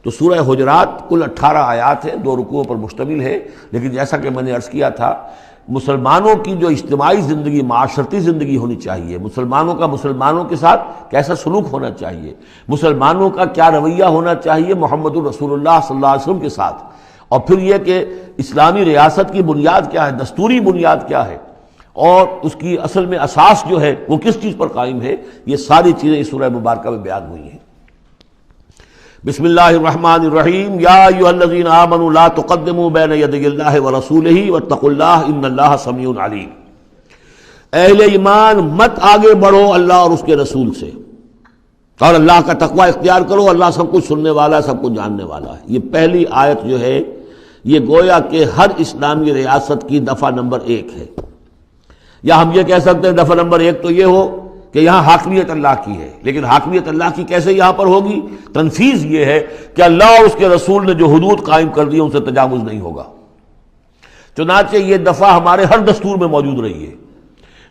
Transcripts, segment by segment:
تو سورہ حجرات کل 18 آیات ہیں، 2 رکوعوں پر مشتمل ہے، لیکن جیسا کہ میں نے عرض کیا تھا، مسلمانوں کی جو اجتماعی زندگی، معاشرتی زندگی ہونی چاہیے، مسلمانوں کا مسلمانوں کے ساتھ کیسا سلوک ہونا چاہیے، مسلمانوں کا کیا رویہ ہونا چاہیے محمد الرسول اللہ صلی اللہ علیہ وسلم کے ساتھ، اور پھر یہ کہ اسلامی ریاست کی بنیاد کیا ہے، دستوری بنیاد کیا ہے، اور اس کی اصل میں اساس جو ہے وہ کس چیز پر قائم ہے، یہ ساری چیزیں اس سورہ مبارکہ میں بیان ہوئی ہیں۔ بسم اللہ الرحمن الرحیم، یا ایھا الذین آمنوا لا تقدموا بین یدی اللہ ورسولہ واتقوا اللہ ان اللہ سمیع علیم۔ اہل ایمان مت آگے بڑھو اللہ اور اس کے رسول سے، اور اللہ کا تقوی اختیار کرو، اللہ سب کچھ سننے والا ہے، سب کچھ جاننے والا ہے۔ یہ پہلی آیت جو ہے یہ گویا کہ ہر اسلامی ریاست کی دفعہ نمبر 1 ہے، یا ہم یہ کہہ سکتے ہیں دفعہ نمبر 1 تو یہ ہو کہ یہاں حاکمیت اللہ کی ہے، لیکن حاکمیت اللہ کی کیسے یہاں پر ہوگی؟ تنفیذ یہ ہے کہ اللہ اور اس کے رسول نے جو حدود قائم کر دی ان سے تجاوز نہیں ہوگا۔ چنانچہ یہ دفعہ ہمارے ہر دستور میں موجود رہی ہے،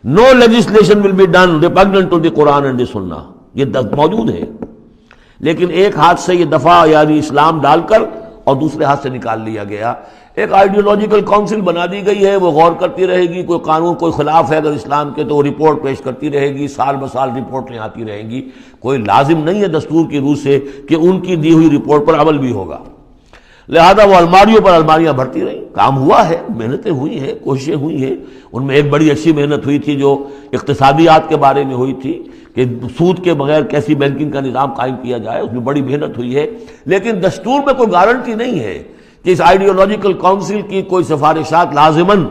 no legislation will be done repugnant to the Quran and the Sunnah, یہ موجود ہے، لیکن ایک ہاتھ سے یہ دفعہ یعنی اسلام ڈال کر اور دوسرے ہاتھ سے نکال لیا گیا۔ ایک آئیڈیولوجیکل کونسل بنا دی گئی ہے، وہ غور کرتی رہے گی، کوئی قانون کوئی خلاف ہے اگر اسلام کے تو وہ رپورٹ پیش کرتی رہے گی، سال بسال رپورٹیں آتی رہیں گی، کوئی لازم نہیں ہے دستور کی روح سے کہ ان کی دی ہوئی رپورٹ پر عمل بھی ہوگا، لہذا وہ الماریوں پر الماریاں بھرتی رہیں۔ کام ہوا ہے، محنتیں ہوئی ہیں، کوششیں ہوئی ہیں، ان میں ایک بڑی اچھی محنت ہوئی تھی جو اقتصادیات کے بارے میں ہوئی تھی کہ سود کے بغیر کیسی بینکنگ کا نظام قائم کیا جائے، اس میں بڑی محنت ہوئی ہے، لیکن دستور میں کوئی گارنٹی نہیں ہے کہ اس آئیڈیولوجیکل کونسل کی کوئی سفارشات لازماً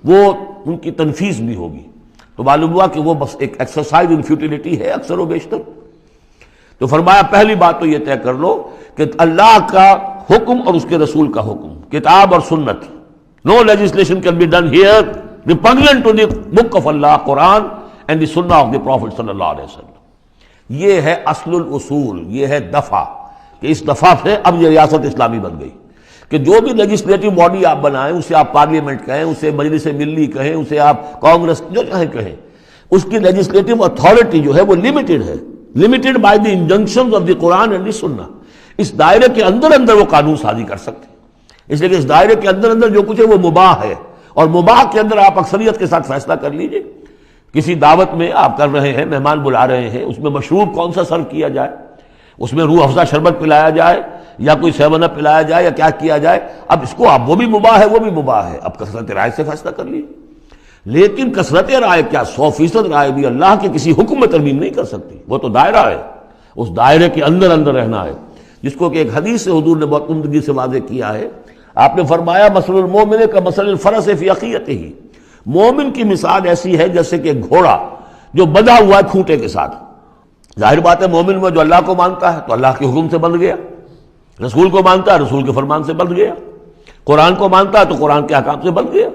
وہ ان کی تنفیذ بھی ہوگی، تو معلوم ہوا کہ وہ بس ایک ایکسرسائز ان فیوٹیلیٹی ہے اکثر و بیشتر۔ تو فرمایا پہلی بات تو یہ طے کر لو کہ اللہ کا حکم اور اس کے رسول کا حکم، کتاب اور سنت، no legislation can be done here repugnant to the book of Allah Quran and the Sunnah of the profit صلی اللہ علیہ وسلم۔ یہ ہے اصل الاصول، یہ ہے دفعہ، کہ اس دفعہ سے اب یہ ریاست اسلامی بن گئی کہ جو بھی لیجسلیٹو باڈی آپ بنائیں، اسے آپ پارلیمنٹ کہیں، اسے مجلس ملی کہیں، اسے آپ کانگریس جو چاہیں کہیں، اس کی لیجسلیٹو اتھارٹی جو ہے وہ لمیٹڈ ہے، limited by the injunctions of the Quran and the sunnah. اس دائرے کے اندر اندر وہ قانون سازی کر سکتے ہیں، اس لیے کہ اس دائرے کے اندر اندر جو کچھ ہے وہ مباح ہے، اور مباح کے اندر آپ اکثریت کے ساتھ فیصلہ کر لیجئے۔ کسی دعوت میں آپ کر رہے ہیں، مہمان بلا رہے ہیں، اس میں مشروب کون سا سرو کیا جائے، اس میں روح افزا شربت پلایا جائے یا کوئی 7 اپ پلایا جائے یا کیا کیا جائے، اب اس کو آپ وہ بھی مباح ہے وہ بھی مباح ہے، اب کثرت رائے سے فیصلہ کر لیجیے۔ لیکن کثرت رائے کیا 100% رائے بھی اللہ کے کسی حکم میں ترمیم نہیں کر سکتی، وہ تو دائرہ ہے، اس دائرے کے اندر اندر رہنا ہے، جس کو کہ ایک حدیث سے حضور نے بہت عمدگی سے واضح کیا ہے۔ آپ نے فرمایا مثل المومن کمثل الفرس فی عقیتہ، مومن کی مثال ایسی ہے جیسے کہ گھوڑا جو بندھا ہوا ہے کھوٹے کے ساتھ۔ ظاہر بات ہے مومن میں جو اللہ کو مانتا ہے تو اللہ کے حکم سے بندھ گیا، رسول کو مانتا ہے رسول کے فرمان سے بندھ گیا، قرآن کو مانتا ہے تو قرآن کے احکام سے بندھ گیا۔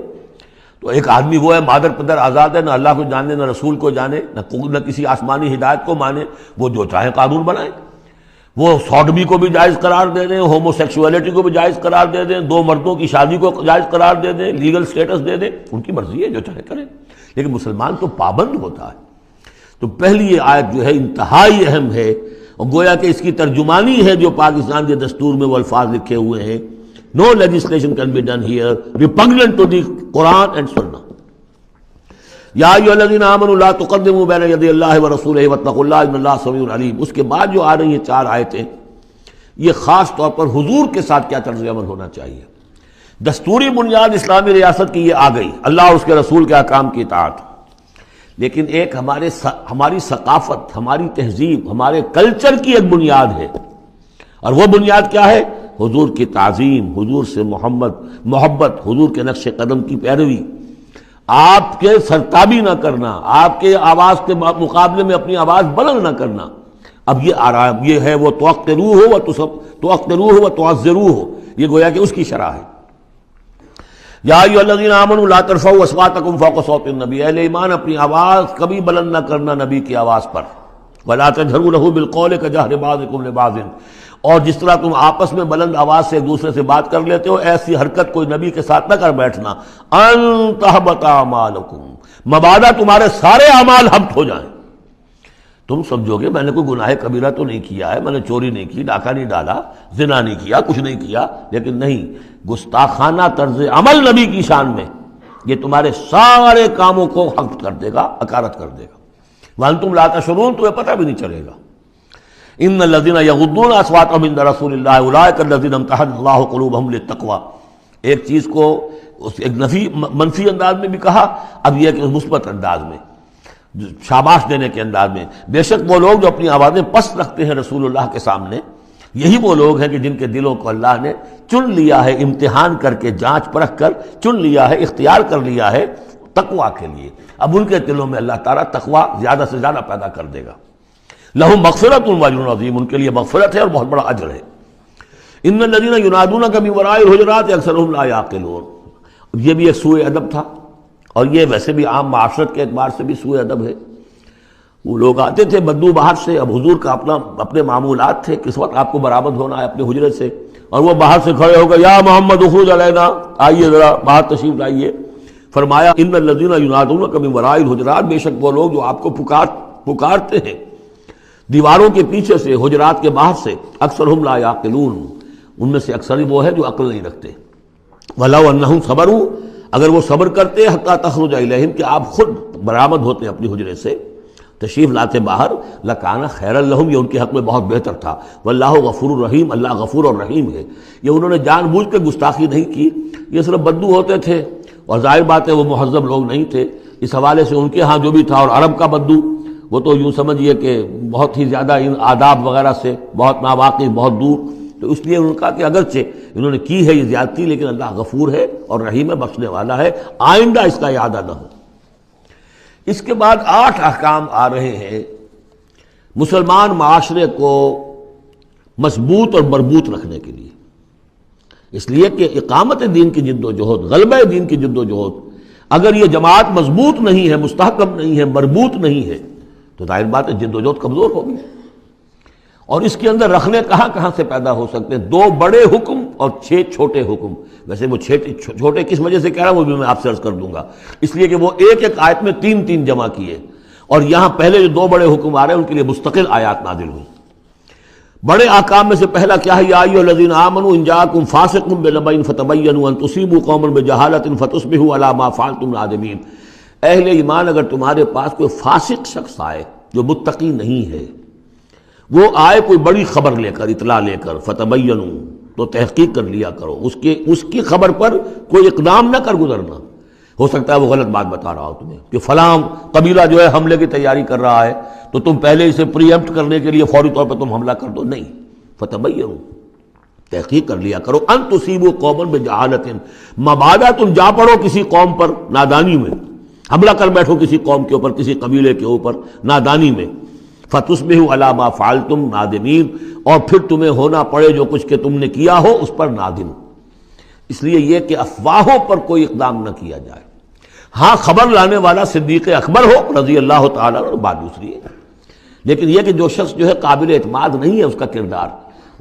تو ایک آدمی وہ ہے مادر پدر آزاد ہے، نہ اللہ کو جانے نہ رسول کو جانے نہ کسی آسمانی ہدایت کو مانے، وہ جو چاہے قانون بنائے، وہ سوڈمی کو بھی جائز قرار دے دیں، ہومو سیکسولیٹی کو بھی جائز قرار دے دیں، 2 مردوں کی شادی کو جائز قرار دے دیں، لیگل سٹیٹس دے دیں، ان کی مرضی ہے جو چاہے کریں، لیکن مسلمان تو پابند ہوتا ہے۔ تو پہلی یہ آیت جو ہے انتہائی اہم ہے، اور گویا کہ اس کی ترجمانی ہے جو پاکستان کے دستور میں وہ الفاظ لکھے ہوئے ہیں، no legislation can be done here repugnant to the Quran and Sunnah. یا ایھا الذین آمنوا لا تقدموا بین یدی اللہ ورسولہ واتقوا اللہ ان اللہ سمیع علیم۔ اس کے بعد جو آ رہی ہیں 4 آیتیں، یہ خاص طور پر حضور کے ساتھ کیا طرز عمل ہونا چاہیے۔ دستوری بنیاد اسلامی ریاست کی یہ آ گئی، اللہ اور اس کے رسول کے احکام کی اطاعت، لیکن ایک ہماری ثقافت، ہماری تہذیب، ہمارے کلچر کی ایک بنیاد ہے، اور وہ بنیاد کیا ہے؟ حضور کی تعظیم، حضور سے محبت، حضور کے نقش قدم کی پیروی، آپ کے سرتابی نہ کرنا، آپ کے آواز کے مقابلے میں اپنی آواز بلند نہ کرنا۔ اب یہ آرام یہ ہے وہ توقروہ و تعزروہ، یہ گویا کہ اس کی شرح ہے۔ یا ایھا الذین آمنوا لا ترفعوا اصواتکم فوق صوت النبی، اہل ایمان اپنی آواز کبھی بلند نہ کرنا نبی کی آواز پر، ولا تجہروا لہ بالقول کجہر بعضکم لبعض، اور جس طرح تم آپس میں بلند آواز سے ایک دوسرے سے بات کر لیتے ہو، ایسی حرکت کوئی نبی کے ساتھ نہ کر بیٹھنا، ان تحبط اعمالکم، مبادا تمہارے سارے اعمال حبط ہو جائیں۔ تم سمجھو گے میں نے کوئی گناہ کبیرہ تو نہیں کیا ہے، میں نے چوری نہیں کی، ڈاکہ نہیں ڈالا، زنا نہیں کیا، کچھ نہیں کیا، لیکن نہیں، گستاخانہ طرز عمل نبی کی شان میں یہ تمہارے سارے کاموں کو حق کر دے گا، حقارت کر دے گا۔ وَأَنْتُمْ لَا تَشْعُرُونَ، تمہیں پتہ بھی نہیں چلے گا۔ إِنَّ الَّذِينَ يَغُضُّونَ أَصْوَاتَهُمْ عِندَ رَسُولِ اللَّهِ أُولَٰئِكَ الَّذِينَ امْتَحَنَ اللَّهُ قُلُوبَهُمْ لِلتَّقْوَىٰ۔ ایک چیز کو ایک منفی انداز میں بھی کہا، اب یہ کہ مثبت انداز میں، شاباش دینے کے انداز میں، بے شک وہ لوگ جو اپنی آوازیں پست رکھتے ہیں رسول اللہ کے سامنے، یہی وہ لوگ ہیں کہ جن کے دلوں کو اللہ نے چن لیا ہے، امتحان کر کے، جانچ پرکھ کر چن لیا ہے، اختیار کر لیا ہے تقویٰ کے لیے۔ اب ان کے دلوں میں اللہ تعالیٰ تقویٰ زیادہ سے زیادہ پیدا کر دے گا۔ لہم مغفرۃ واجر عظیم، ان کے لیے مغفرت ہے اور بہت بڑا اجر ہے۔ ان الذین ینادونک من وراء الحجرات اکثرهم لا یعقلون، یہ بھی ایک سوء ادب تھا، اور یہ ویسے بھی عام معاشرت کے اعتبار سے بھی سوء ادب ہے۔ وہ لوگ آتے تھے بدو باہر سے، اب حضور کا اپنے معمولات تھے، کس وقت آپ کو برآمد ہونا ہے اپنے حجرے سے، اور وہ باہر سے کھڑے ہو گئے، یا محمد اخرج علینا، آئیے ذرا باہر تشریف لائیے۔ فرمایا ان الذین ینادونک من وراء الحجرات، بے شک وہ لوگ جو آپ کو پکارتے ہیں دیواروں کے پیچھے سے، حجرات کے باہر سے، اکثرهم لا یعقلون، ان میں سے اکثر وہ ہے جو عقل نہیں رکھتے۔ وَلَوْ أَنَّهُمْ صَبَرُوا، اگر وہ صبر کرتے حتیٰ تخرج الیہم، کہ آپ خود برآمد ہوتے اپنی حجرے سے، تشریف لاتے باہر، لَكَانَ خَيْرًا لَهُمْ، یہ ان کے حق میں بہت بہتر تھا۔ وَاللَّهُ غَفُورٌ رَحِيمٌ، اللہ غفور اور رحیم ہے۔ یہ انہوں نے جان بوجھ کے گستاخی نہیں کی، یہ صرف بدو ہوتے تھے، اور ظاہر بات ہے وہ مہذب لوگ نہیں تھے، اس حوالے سے ان کے ہاں جو بھی تھا، اور عرب کا بدو وہ تو یوں سمجھیے کہ بہت ہی زیادہ ان آداب وغیرہ سے بہت ناواقف، بہت دور، تو اس لیے انہوں نے کہا کہ اگرچہ انہوں نے کی ہے یہ زیادتی، لیکن اللہ غفور ہے اور رحیم ہے، بخشنے والا ہے، آئندہ اس کا اعادہ نہ ہو۔ اس کے بعد 8 احکام آ رہے ہیں مسلمان معاشرے کو مضبوط اور مربوط رکھنے کے لیے، اس لیے کہ اقامت دین کی جد و جہد، غلبہ دین کی جد و جہد، اگر یہ جماعت مضبوط نہیں ہے، مستحکم نہیں ہے، مربوط نہیں ہے، تو ظاہر بات ہے جد و جہد کمزور ہوگی۔ اور اس کے اندر رکھنے کہاں سے پیدا ہو سکتے ہیں؟ 2 بڑے حکم اور 6 چھوٹے حکم۔ ویسے وہ چھوٹے کس وجہ سے کہہ رہا ہوں وہ بھی میں آپ سے عرض کر دوں گا، اس لیے کہ وہ ایک آیت میں 3 جمع کیے، اور یہاں پہلے جو 2 بڑے حکم آ رہے ہیں ان کے لیے مستقل آیات نازل ہوئی۔ بڑے احکام میں سے پہلا کیا ہے؟ یا ایھا الذین آمنوا ان جاءکم فاسق بنبأ فتبینوا ان تصیبوا قوما بجہالۃ فتصبحوا علی ما فعلتم نادمین۔ اہل ایمان، اگر تمہارے پاس کوئی فاسق شخص آئے جو متقی نہیں ہے، وہ آئے کوئی بڑی خبر لے کر، اطلاع لے کر، فتبینوا، تو تحقیق کر لیا کرو، اس کی خبر پر کوئی اقدام نہ کر گزرنا۔ ہو سکتا ہے وہ غلط بات بتا رہا ہو تمہیں کہ فلاں قبیلہ جو ہے حملے کی تیاری کر رہا ہے، تو تم پہلے اسے پری ایمپٹ کرنے کے لیے فوری طور پر تم حملہ کر دو، نہیں، فتبینوا، تحقیق کر لیا کرو، ان تصیبوا قوما بجہالۃ، مبادا تم جا پڑو کسی قوم پر نادانی میں، حملہ کر بیٹھو کسی قوم کے اوپر، کسی قبیلے کے اوپر نادانی میں، فتصبحوا علی ما فعلتم نادمین، اور پھر تمہیں ہونا پڑے جو کچھ کہ تم نے کیا ہو اس پر نادم۔ اس لیے یہ کہ افواہوں پر کوئی اقدام نہ کیا جائے۔ ہاں خبر لانے والا صدیق اکبر ہو رضی اللہ تعالیٰ عنہ، بات دوسری ہے، لیکن یہ کہ جو شخص جو ہے قابل اعتماد نہیں ہے، اس کا کردار،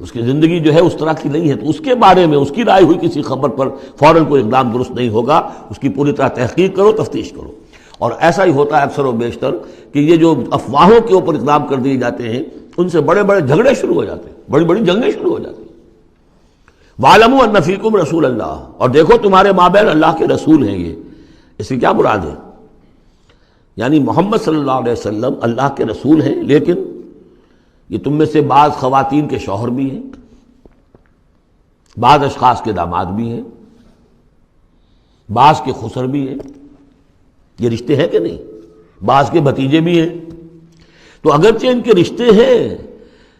اس کی زندگی جو ہے اس طرح کی نہیں ہے، تو اس کے بارے میں اس کی رائے ہوئی کسی خبر پر فوراً کوئی اقدام درست نہیں ہوگا، اس کی پوری طرح تحقیق کرو، تفتیش کرو۔ اور ایسا ہی ہوتا ہے اکثر و بیشتر کہ یہ جو افواہوں کے اوپر اقدام کر دیے جاتے ہیں، ان سے بڑے بڑے جھگڑے شروع ہو جاتے ہیں، بڑی بڑی جنگیں شروع ہو جاتی ہیں۔ وَاعْلَمُوا أَنَّ فِيكُمْ رَسُولَ اللَّهِ، اور دیکھو تمہارے مابین اللہ کے رسول ہیں۔ یہ اس سے کیا مراد ہے؟ یعنی محمد صلی اللہ علیہ وسلم اللہ کے رسول ہیں، لیکن یہ تم میں سے بعض خواتین کے شوہر بھی ہیں، بعض اشخاص کے داماد بھی ہیں، بعض کے خسر بھی ہیں، یہ رشتے ہیں کہ نہیں؟ بعض کے بھتیجے بھی ہیں، تو اگرچہ ان کے رشتے ہیں،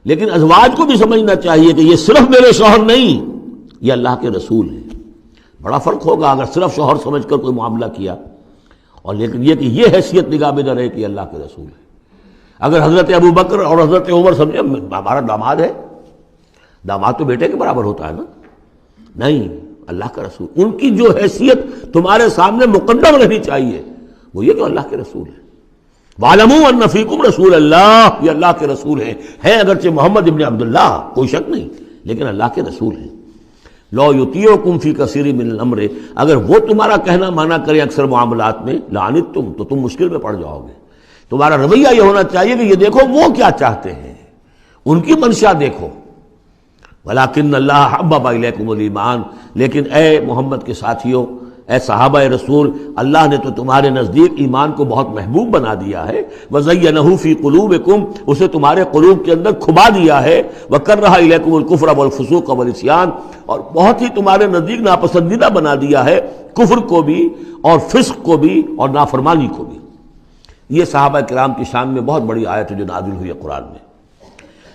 لیکن ازواج کو بھی سمجھنا چاہیے کہ یہ صرف میرے شوہر نہیں، یہ اللہ کے رسول ہیں۔ بڑا فرق ہوگا اگر صرف شوہر سمجھ کر کوئی معاملہ کیا، اور لیکن یہ کہ یہ حیثیت نگاہ میں نہ رہے کہ اللہ کے رسول ہے۔ اگر حضرت ابو بکر اور حضرت عمر سمجھے ہمارا داماد ہے، داماد تو بیٹے کے برابر ہوتا ہے نا، نہیں، اللہ کا رسول، ان کی جو حیثیت تمہارے سامنے مقدم رہنی چاہیے وہ یہ کہ اللہ کے رسول ہے۔ وَاعْلَمُوا أَنَّ فِيكُمْ رَسُولَ اللَّهِ، یہ اللہ کے رسول ہیں اگرچہ محمد ابن عبداللہ، کوئی شک نہیں، لیکن اللہ کے رسول ہیں۔ لَوْ يُطِيعُكُمْ فِي كَثِيرٍ مِّنَ الْأَمْرِ، اگر وہ تمہارا کہنا مانا کرے اکثر معاملات میں، لَعَنِتُّمْ، تو تم مشکل میں پڑ جاؤ گے۔ تمہارا رویہ یہ ہونا چاہیے کہ یہ دیکھو وہ کیا چاہتے ہیں، ان کی منشا دیکھو. ولیکن اللہ حبب الیکم الایمان، لیکن اے محمد کے ساتھیوں، اے صحابہ رسول، اللہ نے تو تمہارے نزدیک ایمان کو بہت محبوب بنا دیا ہے. وزینہ فی قلوبکم، اسے تمہارے قلوب کے اندر کھبا دیا ہے. وکرہ الیکم الکفر والفسوق والعصیان، اور بہت ہی تمہارے نزدیک ناپسندیدہ بنا دیا ہے کفر کو بھی اور فسق کو بھی اور نافرمانی کو بھی. یہ صحابہ کرام کی شان میں بہت بڑی آیت ہے جو نازل ہوئی ہے قرآن میں.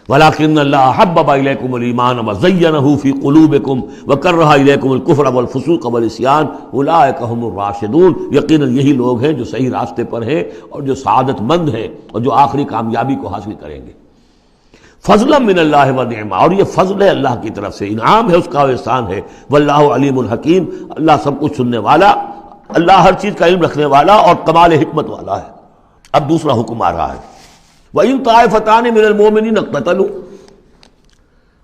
وَلَكِنَّ اللَّهَ حَبَّبَ إِلَيْكُمُ الْإِيمَانَ وَزَيَّنَهُ فِي قُلُوبِكُمْ وَكَرَّهَ إِلَيْكُمُ الْكُفْرَ وَالْفُسُوقَ وَالْعِصْيَانَ أُولَٰئِكَ هُمُ الرَّاشِدُونَ، یقیناً یہی لوگ ہیں جو صحیح راستے پر ہیں اور جو سعادت مند ہیں اور جو آخری کامیابی کو حاصل کریں گے. فضلا من اللہ ونعما، اور یہ فضل ہے اللہ کی طرف سے، انعام ہے اس کا، احسان ہے. واللہ علیم الحکیم، اللہ سب کچھ سننے والا، اللہ ہر چیز کا علم رکھنے والا اور کمال حکمت والا ہے. اب دوسرا حکم آ رہا ہے، وَإِن طَائِفَتَانِ مِنَ الْمُؤْمِنِينَ اقْتَتَلُوا،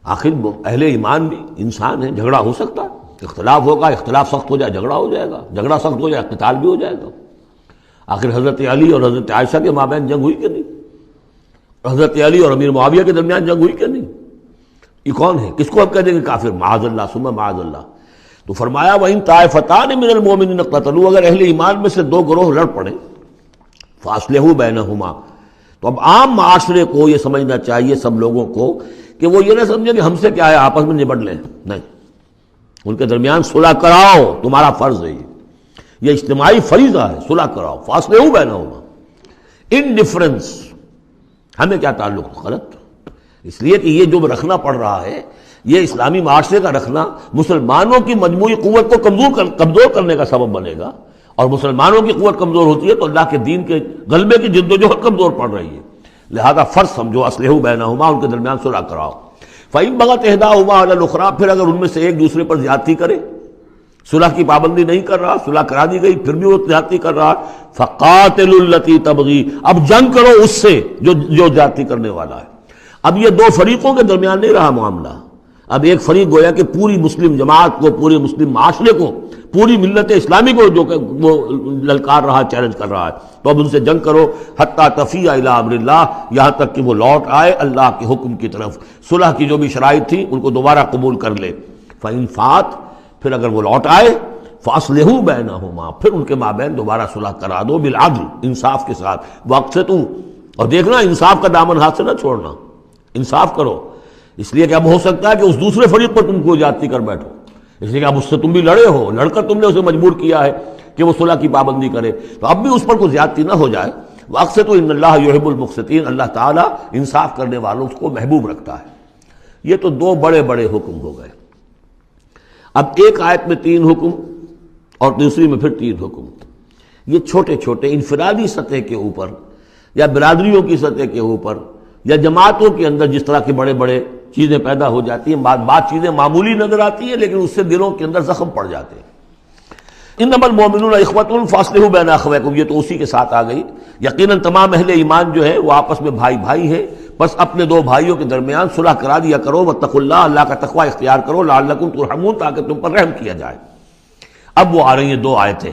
آخر اہل ایمان بھی انسان ہیں، جھگڑا ہو سکتا ہے، اختلاف ہوگا، اختلاف سخت ہو جائے جھگڑا ہو جائے گا، جھگڑا سخت ہو جائے قتال بھی ہو جائے گا. آخر حضرت علی اور حضرت عائشہ کے مابین جنگ ہوئی کہ نہیں؟ حضرت علی اور امیر معاویہ کے درمیان جنگ ہوئی کہ نہیں؟ یہ کون ہے؟ کس کو اب کہہ دیں گے کافر؟ معاذ اللہ ثم معاذ اللہ. تو فرمایا وَإِن طَائِفَتَانِ مِنَ الْمُؤْمِنِينَ اقْتَتَلُوا، اگر اہل ایمان میں سے دو گروہ لڑ پڑیں، فَأَصْلِحُوا بَيْنَهُمَا، تو اب عام معاشرے کو یہ سمجھنا چاہیے، سب لوگوں کو، کہ وہ یہ نہ سمجھے کہ ہم سے کیا ہے، آپس میں نبٹ لیں. نہیں، ان کے درمیان صلح کراؤ، تمہارا فرض ہے، یہ اجتماعی فریضہ ہے، صلح کراؤ. فَأَصْلِحُوا بَيْنَهُمَا، انڈیفرنس ہمیں کیا تعلق؟ غلط. اس لیے کہ یہ جو رکھنا پڑ رہا ہے، یہ اسلامی معاشرے کا رکھنا مسلمانوں کی مجموعی قوت کو کمزور کرنے کا سبب بنے گا، اور مسلمانوں کی قوت کمزور ہوتی ہے تو اللہ کے دین کے غلبے کی جد و جہد کمزور پڑ رہی ہے. لہذا فرض سمجھو، اصلحوا بینہما، ان کے درمیان صلح کراؤ. فإن بغت احداہما علی الاخری، پھر اگر ان میں سے ایک دوسرے پر زیادتی کرے، صلح کی پابندی نہیں کر رہا، صلح کرا دی گئی پھر بھی وہ زیادتی کر رہا، فقاتلوا التی تبغی، اب جنگ کرو اس سے جو زیادتی کرنے والا ہے. اب یہ دو فریقوں کے درمیان نہیں رہا معاملہ، اب ایک فریق گویا کہ پوری مسلم جماعت کو، پورے مسلم معاشرے کو، پوری ملت اسلامی کو جو کہ وہ للکار رہا، چیلنج کر رہا ہے. تو اب ان سے جنگ کرو، حتی تفیء الی امر اللہ، یہاں تک کہ وہ لوٹ آئے اللہ کے حکم کی طرف. صلح کی جو بھی شرائط تھی ان کو دوبارہ قبول کر لے. فإن فات، پھر اگر وہ لوٹ آئے، فاصلحوا بینہما، پھر ان کے مابین دوبارہ صلح کرا دو، بالعدل، انصاف کے ساتھ. واقسطوا، اور دیکھنا انصاف کا دامن ہاتھ سے نہ چھوڑنا، انصاف کرو. اس لیے کہ اب ہو سکتا ہے کہ اس دوسرے فریق پر تم کو زیادتی کر بیٹھو، اس لیے کہ اب اس سے تم بھی لڑے ہو، لڑ کر تم نے اسے مجبور کیا ہے کہ وہ صلح کی پابندی کرے، تو اب بھی اس پر کوئی زیادتی نہ ہو جائے. واقسطوا ان اللہ یحب المقسطین، اللہ تعالیٰ انصاف کرنے والوں کو محبوب رکھتا ہے. یہ تو دو بڑے بڑے حکم ہو گئے. اب ایک آیت میں 3 حکم اور دوسری میں پھر 3 حکم. یہ چھوٹے چھوٹے انفرادی سطح کے اوپر یا برادریوں کی سطح کے اوپر یا جماعتوں کے اندر جس طرح کے بڑے بڑے چیزیں پیدا ہو جاتی ہیں، بعض چیزیں معمولی نظر آتی ہیں لیکن اس سے دلوں کے اندر زخم پڑ جاتے ہیں. انما المؤمنون اخوة فاصلحوا بین اخویکم، یہ تو اسی کے ساتھ آ گئی. یقیناً تمام اہل ایمان جو ہے وہ آپس میں بھائی بھائی ہیں، بس اپنے دو بھائیوں کے درمیان صلح کرا دیا کرو. واتقوا اللہ، اللہ کا تقوی اختیار کرو. لعلکم ترحمون، تاکہ تم پر رحم کیا جائے. اب وہ آ رہی ہیں 2 آیتیں.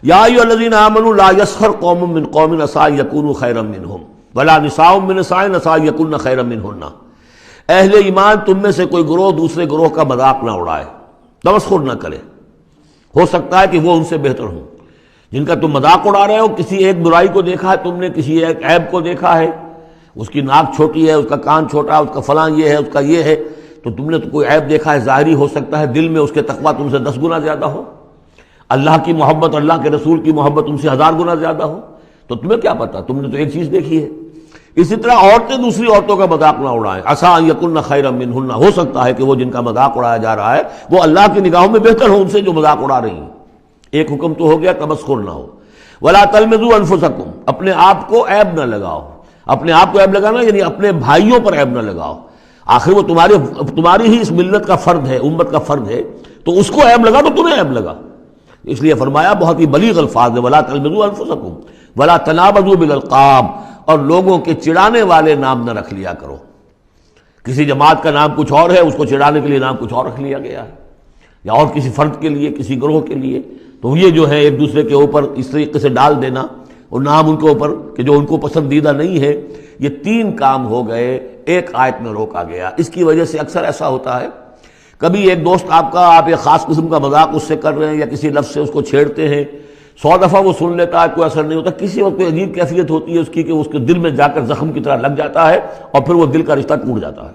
یا ایھا الذین آمنوا لا یسخر قوم من قوم عسى ان یکونوا خیرا منهم ولا نساء من نساء عسى ان یکن خیرا منهن. اہل ایمان تم میں سے کوئی گروہ دوسرے گروہ کا مذاق نہ اڑائے، تمسخر نہ کرے. ہو سکتا ہے کہ وہ ان سے بہتر ہوں. جن کا تم مذاق اڑا رہے ہو، کسی ایک برائی کو دیکھا ہے تم نے، کسی ایک عیب کو دیکھا ہے، اس کی ناک چھوٹی ہے، اس کا کان چھوٹا ہے، اس کا فلاں یہ ہے، اس کا یہ ہے، تو تم نے تو کوئی عیب دیکھا ہے ظاہری، ہو سکتا ہے دل میں اس کے تقویٰ تم سے 10 گنا زیادہ ہو، اللہ کی محبت، اللہ کے رسول کی محبت تم سے 1000 گنا زیادہ ہو، تو تمہیں کیا پتا، تم نے تو ایک چیز دیکھی ہے. اسی طرح عورتیں دوسری عورتوں کا مذاق نہ اڑائیں. عسیٰ ان یکن خیرا منہن، ہو سکتا ہے کہ وہ جن کا مذاق اڑایا جا رہا ہے وہ اللہ کی نگاہوں میں بہتر ہو ان سے جو مذاق اڑا رہی ہیں. ایک حکم تو ہو گیا تمسخر نہ ہو. ولا تلمزوا انفسکم، اپنے آپ کو عیب نہ لگاؤ. اپنے آپ کو عیب لگانا یعنی اپنے بھائیوں پر عیب نہ لگاؤ. آخر وہ تمہاری ہی اس ملت کا فرد ہے، امت کا فرد ہے، تو اس کو عیب لگا تو تمہیں عیب لگا. اس لیے فرمایا بہت ہی بلیغ الفاظ ہے، ولا تلمزوا انفسکم ولا تنابزوا بالالقاب، اور لوگوں کے چڑانے والے نام نہ رکھ لیا کرو. کسی جماعت کا نام کچھ اور ہے، اس کو چڑانے کے لیے نام کچھ اور رکھ لیا گیا ہے، یا اور کسی فرد کے لیے، کسی گروہ کے لیے، تو یہ جو ہے ایک دوسرے کے اوپر اس طریقے سے ڈال دینا اور نام ان کے اوپر کہ جو ان کو پسندیدہ نہیں ہے. یہ 3 کام ہو گئے ایک آیت میں روکا گیا. اس کی وجہ سے اکثر ایسا ہوتا ہے، کبھی ایک دوست آپ ایک خاص قسم کا مذاق اس سے کر رہے ہیں یا کسی لفظ سے اس کو چھیڑتے ہیں، 100 دفعہ وہ سن لیتا ہے، کوئی اثر نہیں ہوتا. کسی وقت کوئی عجیب کیفیت ہوتی ہے اس کی کہ اس کے دل میں جا کر زخم کی طرح لگ جاتا ہے اور پھر وہ دل کا رشتہ ٹوٹ جاتا ہے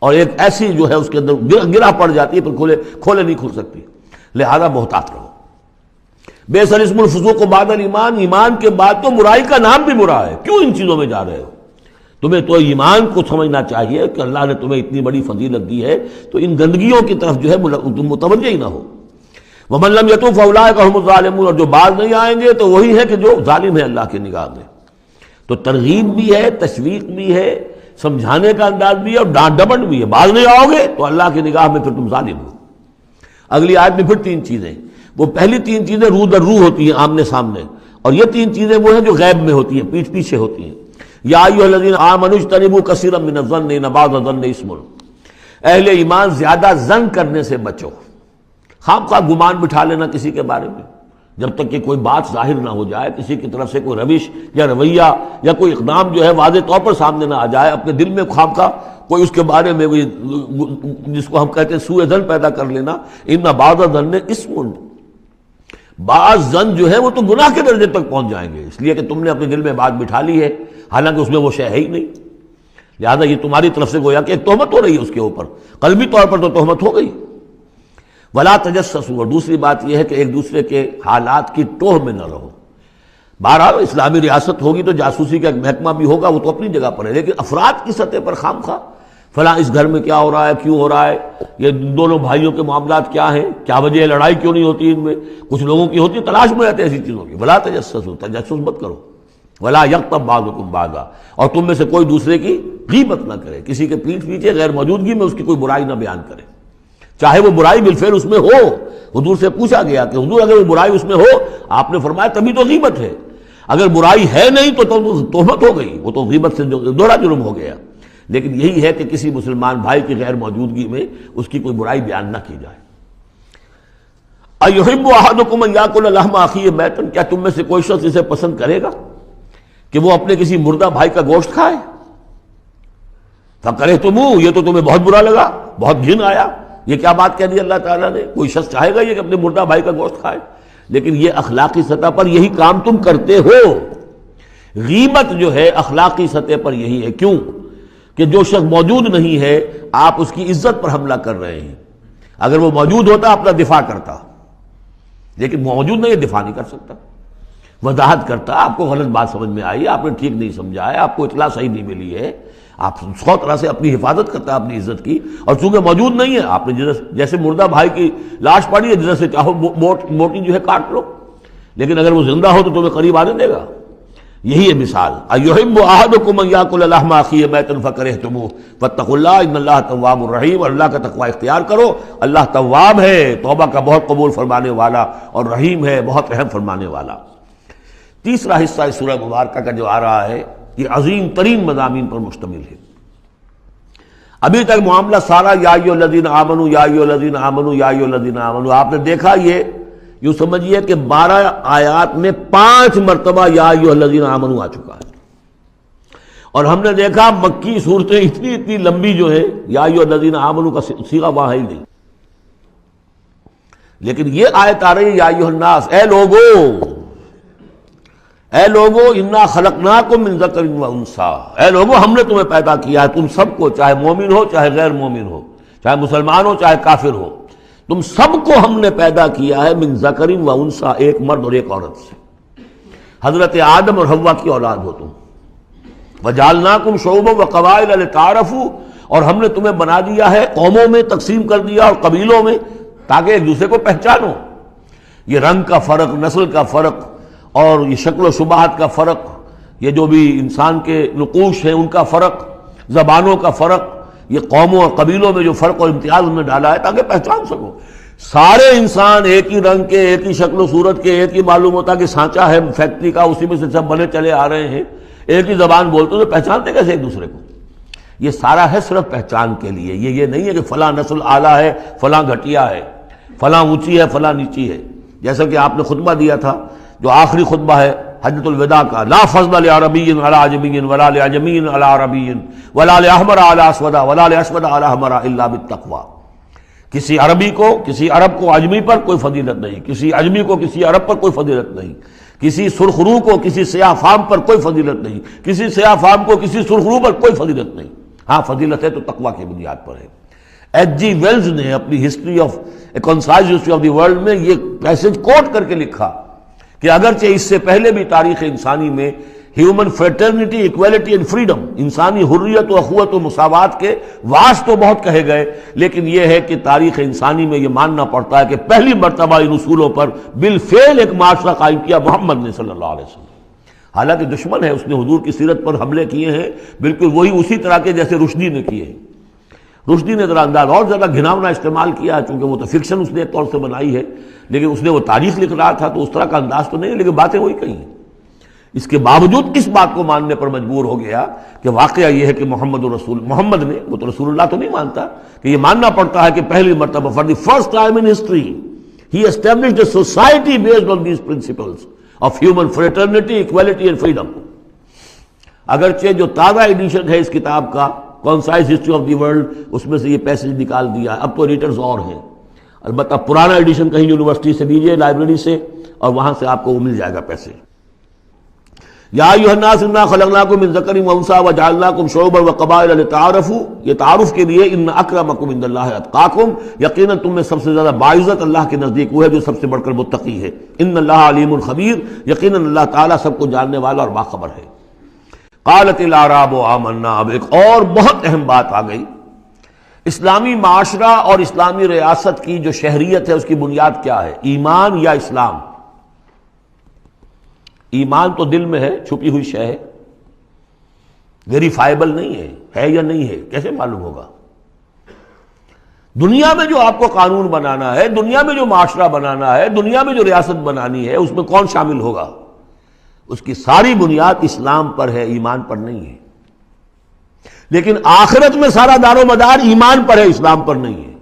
اور ایک ایسی جو ہے اس کے اندر گرہ پڑ جاتی ہے، پھر کھولے نہیں کھل سکتی. لہذا محتاط رہو. بئس الاسم الفسوق بعد الایمان، ایمان کے بعد تو برائی کا نام بھی برا ہے. کیوں ان چیزوں میں جا رہے ہو؟ تمہیں تو ایمان کو سمجھنا چاہیے کہ اللہ نے تمہیں اتنی بڑی فضیلت دی ہے تو ان گندگیوں کی طرف جو ہے تم متوجہ ہی نہ ہو. وَمَن لَّمْ يَتُوب فَأُولَٰئِكَ هُمُ الظَّالِمُونَ، اور جو باز نہیں آئیں گے تو وہی ہے کہ جو ظالم ہے اللہ کی نگاہ میں. تو ترغیب بھی ہے، تشویق بھی ہے، سمجھانے کا انداز بھی ہے اور ڈانٹ ڈپٹ بھی ہے. باز نہیں آؤ گے تو اللہ کی نگاہ میں پھر تم ظالم ہو. اگلی آیت میں پھر 3 چیزیں. وہ پہلی 3 چیزیں روح در روح ہوتی ہیں، آمنے سامنے، اور یہ 3 چیزیں وہ ہیں جو غیب میں ہوتی ہیں، پیٹھ پیچھے ہوتی ہیں. یا ایھا الذین آمنوا اجتنبوا کثیرا من الظن ان بعض الظن اسم. اہل ایمان زیادہ ظن کرنے سے بچو. خام خواہ گمان بٹھا لینا کسی کے بارے میں، جب تک کہ کوئی بات ظاہر نہ ہو جائے، کسی کی طرف سے کوئی روش یا رویہ یا کوئی اقدام جو ہے واضح طور پر سامنے نہ آ جائے، اپنے دل میں خام خواہ کوئی اس کے بارے میں جس کو ہم کہتے ہیں سوء ظن پیدا کر لینا. ان بعض الظن اسم، بعض ظن جو ہے وہ تو گناہ کے درجے تک پہنچ جائیں گے، اس لیے کہ تم نے اپنے دل میں بات بٹھا لی ہے حالانکہ اس میں وہ شے ہے ہی نہیں. لہٰذا یہ تمہاری طرف سے گویا کہ ایک تہمت ہو رہی ہے اس کے اوپر، قلبی طور پر تو تہمت ہو گئی. ولا تجسسوا، اور دوسری بات یہ ہے کہ ایک دوسرے کے حالات کی ٹوہ میں نہ رہو. بہرحال اسلامی ریاست ہوگی تو جاسوسی کا ایک محکمہ بھی ہوگا، وہ تو اپنی جگہ پر ہے، لیکن افراد کی سطح پر خام خواہ فلاں اس گھر میں کیا ہو رہا ہے، کیوں ہو رہا ہے، یہ دونوں بھائیوں کے معاملات کیا ہیں، کیا وجہ ہے، لڑائی کیوں نہیں ہوتی ان میں. کچھ لوگوں کی ہوتی ہے، تلاش میں رہتے ہیں ایسی چیزوں کی. ولا تجسسوا، تجسس مت کرو. ولا یغتب بعضکم بعضا، اور تم میں سے کوئی دوسرے کی غیبت نہ کرے، کسی کے پیٹھ پیچھے غیر موجودگی میں اس کی کوئی برائی نہ بیان کرے، چاہے وہ برائی بالفعل اس میں ہو. حضور سے پوچھا گیا کہ حضور اگر وہ برائی اس میں ہو، آپ نے فرمایا تبھی تو غیبت ہے. اگر برائی ہے نہیں تو تہمت ہو گئی، وہ تو غیبت سے دوہرا جرم ہو گیا. لیکن یہی ہے کہ کسی مسلمان بھائی کی غیر موجودگی میں اس کی کوئی برائی بیان نہ کی جائے. ایحب احدکم ان یاکل لحم اخیہ میتا، کیا تم میں سے کوئی شخص اسے پسند کرے گا کہ وہ اپنے کسی مردہ بھائی کا گوشت کھائے؟ فکرہتموہ، یہ تو تمہیں بہت برا لگا، بہت گھن آیا. یہ کیا بات کہہ دی اللہ تعالیٰ نے؟ کوئی شخص چاہے گا یہ کہ اپنے مردہ بھائی کا گوشت کھائے؟ لیکن یہ اخلاقی سطح پر یہی کام تم کرتے ہو. غیبت جو ہے اخلاقی سطح پر یہی ہے. کیوں کہ جو شخص موجود نہیں ہے آپ اس کی عزت پر حملہ کر رہے ہیں. اگر وہ موجود ہوتا اپنا دفاع کرتا، لیکن موجود نہیں، دفاع نہیں کر سکتا، وضاحت کرتا. آپ کو غلط بات سمجھ میں آئی، آپ نے ٹھیک نہیں سمجھا ہے، آپ کو اطلاع صحیح نہیں ملی ہے، آپ 100 طرح سے اپنی حفاظت کرتا ہے اپنی عزت کی. اور چونکہ موجود نہیں ہے، آپ نے جیسے مردہ بھائی کی لاش پڑی ہے، جس سے چاہو موٹی جو ہے کاٹ لو، لیکن اگر وہ زندہ ہو تو تمہیں قریب آنے دے گا. یہی ہے مثال. ایحب احدکم ان یاکل لحم اخیہ میتا فکرہتموہ واتقوا اللہ ان اللہ تواب الرحیم. اور اللہ کا تقوی اختیار کرو، اللہ تواب ہے، توبہ کا بہت قبول فرمانے والا، اور رحیم ہے، بہت رحم فرمانے والا. تیسرا حصہ اس سورہ مبارکہ کا جو آ رہا ہے یہ عظیم ترین مضامین پر مشتمل ہے. ابھی تک معاملہ سارا یا ایھا الذین آمنوا یا ایھا الذین آمنوا یا ایھا الذین آمنوا، آپ نے دیکھا یہ یوں سمجھیے کہ 12 آیات میں 5 مرتبہ یا ایھا الذین آمنوا آ چکا ہے. اور ہم نے دیکھا مکی صورتیں اتنی لمبی جو ہے یا ایھا الذین آمنوا کا صیغہ وہاں ہے ہی نہیں، لیکن یہ آیت آ رہی ہے یا ایھا الناس، اے لوگو انا خلقناکم من ذکر و انثی، اے لوگو ہم نے تمہیں پیدا کیا ہے، تم سب کو، چاہے مومن ہو چاہے غیر مومن ہو، چاہے مسلمان ہو چاہے کافر ہو، تم سب کو ہم نے پیدا کیا ہے من ذکر و انثی، ایک مرد اور ایک عورت سے. حضرت آدم اور حوا کی اولاد ہو تم. وجعلناکم شعوبا وقبائل لتعارفوا، اور ہم نے تمہیں بنا دیا ہے قوموں میں تقسیم کر دیا اور قبیلوں میں تاکہ ایک دوسرے کو پہچانو. یہ رنگ کا فرق، نسل کا فرق، اور یہ شکل و شباہت کا فرق، یہ جو بھی انسان کے نقوش ہیں ان کا فرق، زبانوں کا فرق، یہ قوموں اور قبیلوں میں جو فرق اور امتیاز انہوں نے ڈالا ہے تاکہ پہچان سکو. سارے انسان ایک ہی رنگ کے، ایک ہی شکل و صورت کے، ایک ہی معلوم ہوتا کہ سانچہ ہے فیکٹری کا، اسی میں سے سب بنے چلے آ رہے ہیں، ایک ہی زبان بولتے تو پہچانتے کیسے ایک دوسرے کو؟ یہ سارا ہے صرف پہچان کے لیے. یہ نہیں ہے کہ فلاں نسل اعلیٰ ہے، فلاں گھٹیا ہے، فلاں اونچی ہے، فلاں نیچی ہے. جیسا کہ آپ نے خطبہ دیا تھا، جو آخری خطبہ ہے حجۃ الوداع کا، لا فضل لعربی علی عجمی ولا لعجمی علی عربی ولا لاحمر علی اسود ولا لاسود علی احمر الا بالتقوی. کسی عربی کو کسی عرب کو عجمی پر کوئی فضیلت نہیں، کسی عجمی کو کسی عرب پر کوئی فضیلت نہیں، کسی سرخ رو کو کسی سیاہ فام پر کوئی فضیلت نہیں، کسی سیاہ فام کو کسی سرخ رو پر کوئی فضیلت نہیں. ہاں فضیلت ہے تو تقوی کی بنیاد پر ہے. ایچ جی ویلز نے اپنی history of a concise history of the world میں یہ پیسج کوٹ کر کے لکھا کہ اگرچہ اس سے پہلے بھی تاریخ انسانی میں human fraternity, equality and freedom, انسانی حریت و اخوت و مساوات کے واس تو بہت کہے گئے، لیکن یہ ہے کہ تاریخ انسانی میں یہ ماننا پڑتا ہے کہ پہلی مرتبہ ان اصولوں پر بالفعل ایک معاشرہ قائم کیا محمد نے صلی اللہ علیہ وسلم. حالانکہ دشمن ہے، اس نے حضور کی سیرت پر حملے کیے ہیں بالکل وہی اسی طرح کے جیسے رشدی نے کیے ہیں. رشدی نے ذرا انداز اور زیادہ گھناؤنا استعمال کیا چونکہ وہ تو فکشن اس نے ایک طور سے بنائی ہے، لیکن اس نے وہ تاریخ لکھ رہا تھا تو اس طرح کا انداز تو نہیں ہے، لیکن باتیں وہی کہیں. اس کے باوجود کس بات کو ماننے پر مجبور ہو گیا کہ واقعہ یہ ہے کہ محمد نے، وہ تو رسول اللہ تو نہیں مانتا، کہ یہ ماننا پڑتا ہے کہ پہلی مرتبہ for the first time in history he established a society based on these principles of human fraternity, equality and freedom. اگرچہ جو تازہ ایڈیشن ہے اس کتاب کا concise history of the world, اس میں سے یہ پیسج نکال دیا ہے. اب تو ایڈیٹرز اور ہیں، البتہ پرانا ایڈیشن کہیں یونیورسٹی سے لیجیے، لائبریری سے، اور وہاں سے آپ کو وہ مل جائے گا پیسج. یا ایھا الناس انا خلقناکم من ذکر و انثی وجعلناکم شعوبا وقبائل لتعارفوا، یہ تعارف کے لیے، ان اکرمکم عند اللہ اتقاکم، یقیناً تم میں سب سے زیادہ باعزت اللہ کے نزدیک وہ ہے جو سب سے بڑھ کر متقی ہے. ان اللہ علیم خبیر، یقیناً اللہ تعالیٰ سب کو جاننے والا اور باخبر ہے. قالت الاعراب آمنا، اب ایک اور بہت اہم بات آ گئی. اسلامی معاشرہ اور اسلامی ریاست کی جو شہریت ہے اس کی بنیاد کیا ہے؟ ایمان یا اسلام؟ ایمان تو دل میں ہے، چھپی ہوئی شے ہے، ویریفائبل نہیں ہے یا نہیں ہے کیسے معلوم ہوگا؟ دنیا میں جو آپ کو قانون بنانا ہے، دنیا میں جو معاشرہ بنانا ہے، دنیا میں جو ریاست بنانی ہے، اس میں کون شامل ہوگا؟ اس کی ساری بنیاد اسلام پر ہے، ایمان پر نہیں ہے. لیکن آخرت میں سارا دار و مدار ایمان پر ہے، اسلام پر نہیں ہے.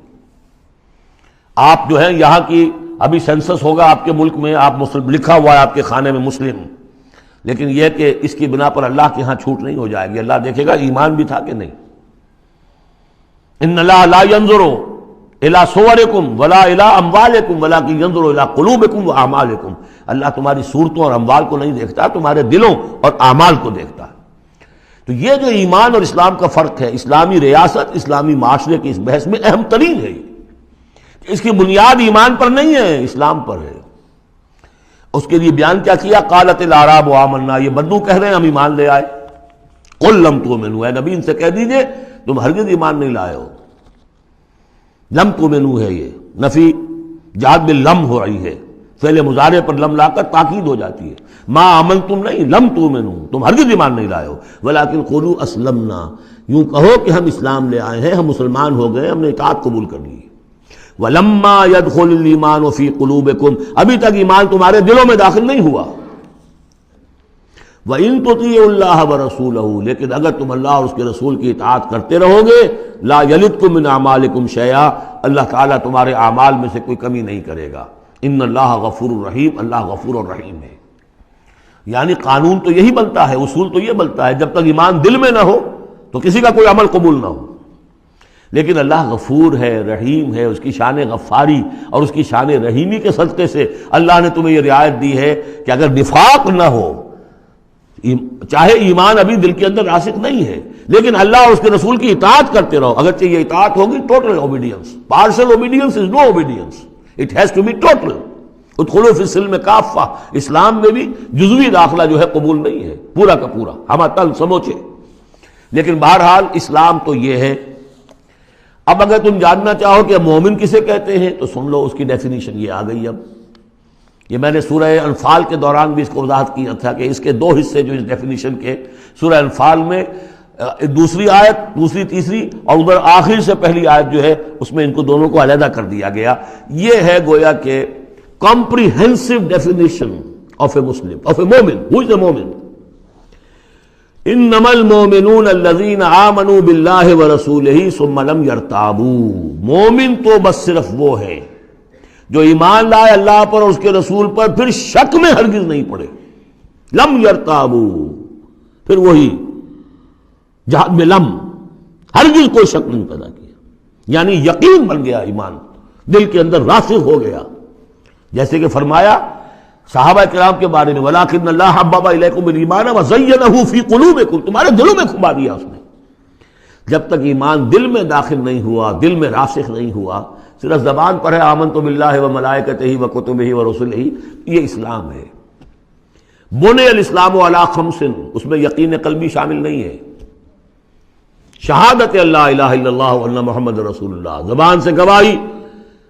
آپ جو ہیں یہاں کی، ابھی سینسس ہوگا آپ کے ملک میں، آپ مسلم لکھا ہوا ہے آپ کے خانے میں مسلم، لیکن یہ کہ اس کی بنا پر اللہ کے ہاں چھوٹ نہیں ہو جائے گی. اللہ دیکھے گا ایمان بھی تھا کہ نہیں. ان اللہ لا ينظر الى صورکم ولا الى اموالکم ولکن ينظر الى قلوبکم واعمالکم. اللہ تمہاری صورتوں اور اموال کو نہیں دیکھتا، تمہارے دلوں اور اعمال کو دیکھتا ہے. تو یہ جو ایمان اور اسلام کا فرق ہے، اسلامی ریاست اسلامی معاشرے کی اس بحث میں اہم ترین ہے. اس کی بنیاد ایمان پر نہیں ہے، اسلام پر ہے. اس کے لیے بیان کیا کیا؟ قالت الاعراب آمنا، یہ بدو کہہ رہے ہیں ہم ایمان لے آئے. قل لم تؤمنوا، اے نبی ان سے کہہ دیجئے تم ہرگز ایمان نہیں لائے ہو. لم تؤمنوا ہے، یہ نفی جہاد باللم ہو رہی ہے، فعل مضارع پر لم لا کر تاکید ہو جاتی ہے. ما آمنتم نہیں، لم تؤمنوا، تم ہرگز ایمان نہیں لائے ہو. ولکن قولوا اسلمنا، یوں کہو کہ ہم اسلام لے آئے ہیں، ہم مسلمان ہو گئے، ہم نے اطاعت قبول کر لی. وَلَمَّا يَدْخُلِ الْإِيمَانُ فِي قُلُوبِكُمْ، ابھی تک ایمان تمہارے دلوں میں داخل نہیں ہوا. وَإِن تُطِيعُوا اللَّهَ وَرَسُولَهُ، لیکن اگر تم اللہ اور اس کے رسول کی اطاعت کرتے رہو گے، لَا يَلِدْكُم مِّنْ أَعْمَالِكُمْ شَيْئًا، اللہ تعالیٰ تمہارے اعمال میں سے کوئی کمی نہیں کرے گا. ان اللہ غفور الرحیم، اللہ غفور الرحیم ہے. یعنی قانون تو یہی بنتا ہے، اصول تو یہ بنتا ہے، جب تک ایمان دل میں نہ ہو تو کسی کا کوئی عمل قبول نہ ہو. لیکن اللہ غفور ہے، رحیم ہے، اس کی شان غفاری اور اس کی شان رحیمی کے صدقے سے اللہ نے تمہیں یہ رعایت دی ہے کہ اگر نفاق نہ ہو، چاہے ایمان ابھی دل کے اندر راسخ نہیں ہے، لیکن اللہ اور اس کے رسول کی اطاعت کرتے رہو. اگرچہ یہ اطاعت ہوگی total obedience, partial obedience is no obedience, it has to be total. ادخلوا فی السلم کافہ، اسلام میں بھی جزوی داخلہ جو ہے قبول نہیں ہے، پورا کا پورا ہم تل سموچے. لیکن بہرحال اسلام تو یہ ہے. اب اگر تم جاننا چاہو کہ مومن کسے کہتے ہیں تو سن لو، اس کی ڈیفینیشن یہ آ گئی. اب یہ میں نے سورہ انفال کے دوران بھی اس کو وضاحت کیا تھا کہ اس کے دو حصے جو اس ڈیفینیشن کے، سورہ انفال میں دوسری آیت، دوسری تیسری، اور ادھر آخر سے پہلی آیت جو ہے اس میں ان کو دونوں کو علیحدہ کر دیا گیا. یہ ہے گویا کہ comprehensive definition of a Muslim, of a مومن. Who is a مومن؟ انما المؤمنون الذين آمنوا بالله ورسوله ثم لم يرتابوا. مومن تو بس صرف وہ ہے جو ایمان لائے اللہ پر اور اس کے رسول پر، پھر شک میں ہرگز نہیں پڑے. لم یرتابو، پھر وہی جہاد میں لم، ہرگز کوئی شک نہیں پیدا کیا، یعنی یقین بن گیا، ایمان دل کے اندر راسخ ہو گیا. جیسے کہ فرمایا صحابہ کرام کے بارے میں وَلَٰكِنَّ اللَّهَ حَبَّبَ إِلَيْكُمُ الْإِيمَانَ وَزَيَّنَهُ فِي قُلُوبِكُمْ، تمہارے دلوں میں کھبا دیا اس نے. جب تک ایمان دل میں داخل نہیں ہوا، دل میں راسخ نہیں ہوا، صرف زبان پر ہے آمنت باللہ وملائکتہ وکتبہ ورسلہ، یہ اسلام ہے. بنی الاسلام علی خمس، اس میں یقین قلبی شامل نہیں ہے. شہادت اللہ الہ الا اللہ وان محمد رسول اللہ، زبان سے گواہی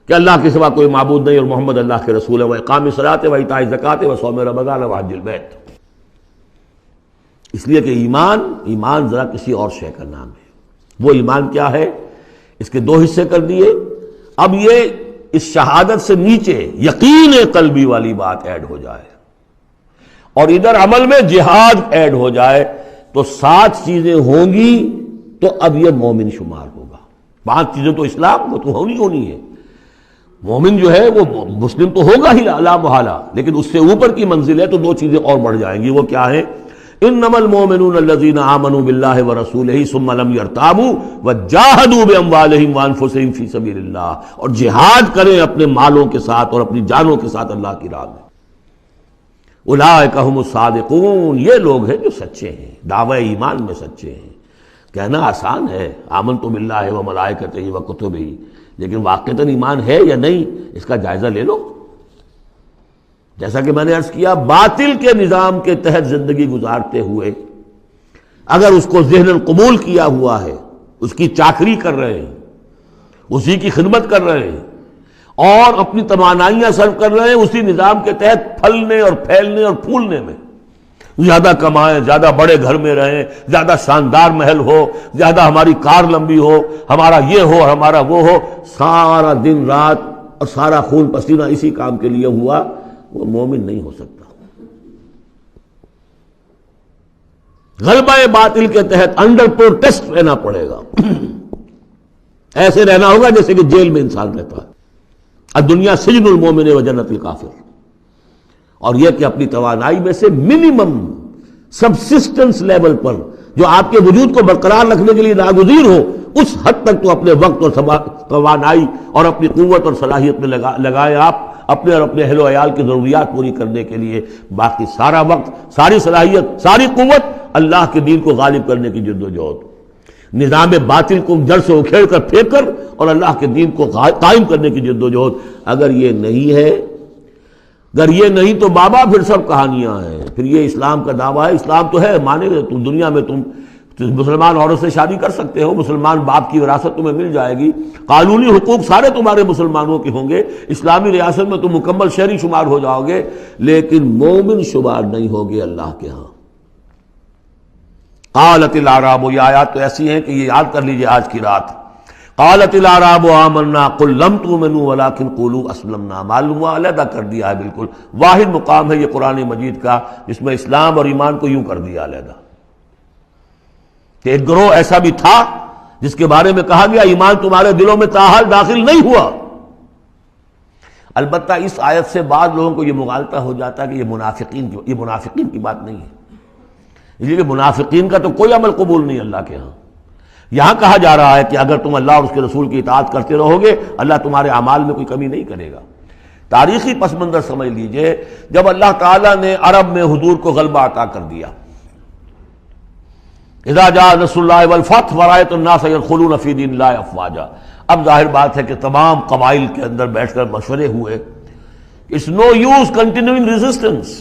کہ اللہ کے سوا کوئی معبود نہیں اور محمد اللہ کے رسول ہے. واقام الصلاۃ وایتاء الزکوٰۃ وصوم رمضان وحج البیت. اس لیے کہ ایمان ذرا کسی اور شے کا نام ہے. وہ ایمان کیا ہے؟ اس کے دو حصے کر دیے. اب یہ اس شہادت سے نیچے یقین قلبی والی بات ایڈ ہو جائے اور ادھر عمل میں جہاد ایڈ ہو جائے تو 7 چیزیں ہوں گی تو اب یہ مومن شمار ہوگا. 5 چیزیں تو اسلام وہ تو ہونی ہے. مومن جو ہے وہ مسلم تو ہوگا ہی لا محالہ، لیکن اس سے اوپر کی منزل ہے تو 2 چیزیں اور بڑھ جائیں گی. وہ کیا ہے؟ انما المؤمنون الذين آمنوا بالله ورسوله ثم لم يرتابوا وجاهدوا باموالهم وانفسهم في سبيل الله، اور جہاد کریں اپنے مالوں کے ساتھ اور اپنی جانوں کے ساتھ اللہ کی راہ میں. اولئک هم الصادقون، یہ لوگ ہیں جو سچے ہیں، دعوی ایمان میں سچے ہیں. کہنا آسان ہے آمنت باللہ وملائکتہ وکتبہ، لیکن واقعتاً ایمان ہے یا نہیں اس کا جائزہ لے لو. جیسا کہ میں نے عرض کیا، باطل کے نظام کے تحت زندگی گزارتے ہوئے اگر اس کو ذہناً قبول کیا ہوا ہے، اس کی چاکری کر رہے ہیں، اسی کی خدمت کر رہے ہیں اور اپنی توانائیاں صرف کر رہے ہیں اسی نظام کے تحت پھلنے اور پھیلنے اور پھولنے میں، زیادہ کمائیں، زیادہ بڑے گھر میں رہیں، زیادہ شاندار محل ہو، زیادہ ہماری کار لمبی ہو، ہمارا یہ ہو، ہمارا وہ ہو، سارا دن رات اور سارا خون پسینہ اسی کام کے لیے ہوا، وہ مومن نہیں ہو سکتا. غلبہ باطل کے تحت انڈر پروٹیسٹ رہنا پڑے گا. ایسے رہنا ہوگا جیسے کہ جیل میں انسان رہتا ہے. الدنیا سجن المومن و جنت الکافر. اور یہ کہ اپنی توانائی میں سے منیمم سبسسٹنس لیول پر جو آپ کے وجود کو برقرار رکھنے کے لیے ناگزیر ہو، اس حد تک تو اپنے وقت اور توانائی اور اپنی قوت اور صلاحیت میں لگائیں آپ، اپنے اور اپنے اہل و عیال کی ضروریات پوری کرنے کے لیے. باقی سارا وقت، ساری صلاحیت، ساری قوت اللہ کے دین کو غالب کرنے کی جد و جہد، نظام باطل کو جڑ سے اکھیڑ کر پھینک کر اور اللہ کے دین کو قائم کرنے کی جد و جہد. اگر یہ نہیں ہے، اگر یہ نہیں تو بابا پھر سب کہانیاں ہیں. پھر یہ اسلام کا دعویٰ ہے. اسلام تو ہے، مانے تم دنیا میں تم مسلمان عورت سے شادی کر سکتے ہو، مسلمان باپ کی وراثت تمہیں مل جائے گی، قانونی حقوق سارے تمہارے مسلمانوں کے ہوں گے، اسلامی ریاست میں تم مکمل شہری شمار ہو جاؤ گے، لیکن مومن شمار نہیں ہوگے اللہ کے ہاں. قالت الاعراب، یہ آیات تو ایسی ہیں کہ یہ یاد کر لیجئے آج کی رات. قالت الاعراب آمنا قل لم تؤمنوا ولكن قولوا اسلمنا. معلوم ہوا علیحدہ کر دیا ہے، بالکل واحد مقام ہے یہ قرآن مجید کا جس میں اسلام اور ایمان کو یوں کر دیا علیحدہ. کہ ایک گروہ ایسا بھی تھا جس کے بارے میں کہا گیا ایمان تمہارے دلوں میں تاحال داخل نہیں ہوا. البتہ اس آیت سے بعض لوگوں کو یہ مغالطہ ہو جاتا ہے کہ یہ منافقین کی بات نہیں ہے، اس لیے کہ منافقین کا تو کوئی عمل قبول نہیں اللہ کے ہاں. یہاں کہا جا رہا ہے کہ اگر تم اللہ اور اس کے رسول کی اطاعت کرتے رہو گے اللہ تمہارے اعمال میں کوئی کمی نہیں کرے گا. تاریخی پس منظر سمجھ لیجئے، جب اللہ تعالیٰ نے عرب میں حضور کو غلبہ عطا کر دیا، اذا جاء نصر اللہ والفتح ورأیت الناس يدخلون فی دین اللہ افواجا. اب ظاہر بات ہے کہ تمام قبائل کے اندر بیٹھ کر مشورے ہوئے، it's no use continuing resistance.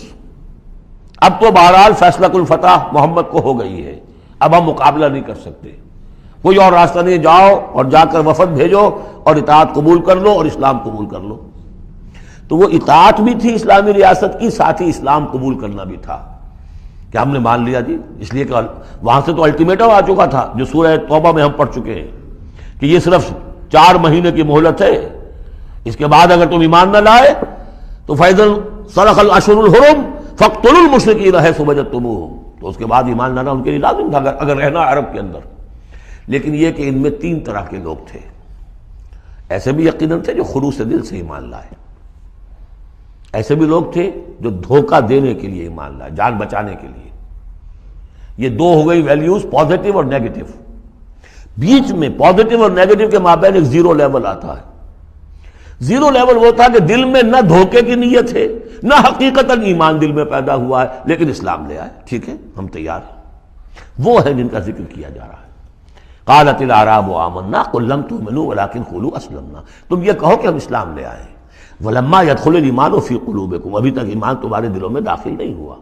اب تو بہرحال فیصلہ کل فتح محمد کو ہو گئی ہے، اب ہم مقابلہ نہیں کر سکتے، کوئی اور راستہ نہیں، جاؤ اور جا کر وفد بھیجو اور اطاعت قبول کر لو اور اسلام قبول کر لو. تو وہ اطاعت بھی تھی اسلامی ریاست کی، ساتھ ہی اسلام قبول کرنا بھی تھا کہ ہم نے مان لیا جی. اس لیے کہ وہاں سے تو الٹیمیٹم آ چکا تھا جو سورہ توبہ میں ہم پڑھ چکے ہیں کہ یہ صرف 4 مہینے کی مہلت ہے، اس کے بعد اگر تم ایمان نہ لائے تو فَإِذَا انْسَلَخَ الْأَشْهُرُ الْحُرُمُ فَاقْتُلُوا الْمُشْرِكِينَ حَيْثُ وَجَدتُّمُوهُمْ. تو اس کے بعد ایمان لانا ان کے لیے لازم تھا اگر رہنا عرب کے اندر. لیکن یہ کہ ان میں 3 طرح کے لوگ تھے. ایسے بھی یقیناً تھے جو خلوص دل سے ایمان لائے، ایسے بھی لوگ تھے جو دھوکہ دینے کے لیے ایمان لائے، جان بچانے کے لیے۔ یہ دو ہو گئی ویلیوز، پازیٹو اور نیگیٹو۔ بیچ میں پازیٹو اور نیگیٹو کے مابین ایک زیرو لیول آتا ہے۔ زیرو لیول وہ تھا کہ دل میں نہ دھوکے کی نیت ہے، نہ حقیقتاً ایمان دل میں پیدا ہوا ہے، لیکن اسلام لے آئے، ٹھیک ہے ہم تیار ہیں۔ وہ ہے جن کا ذکر کیا جا رہا ہے۔ قالت الاعراب آمنا قل لم تؤمنوا ولكن قولوا اسلمنا، تم یہ کہو کہ ہم اسلام لے آئے ہیں۔ ولما يدخل الايمان في قلوبكم، ابھی تک ایمان تمہارے دلوں میں داخل نہیں ہوا۔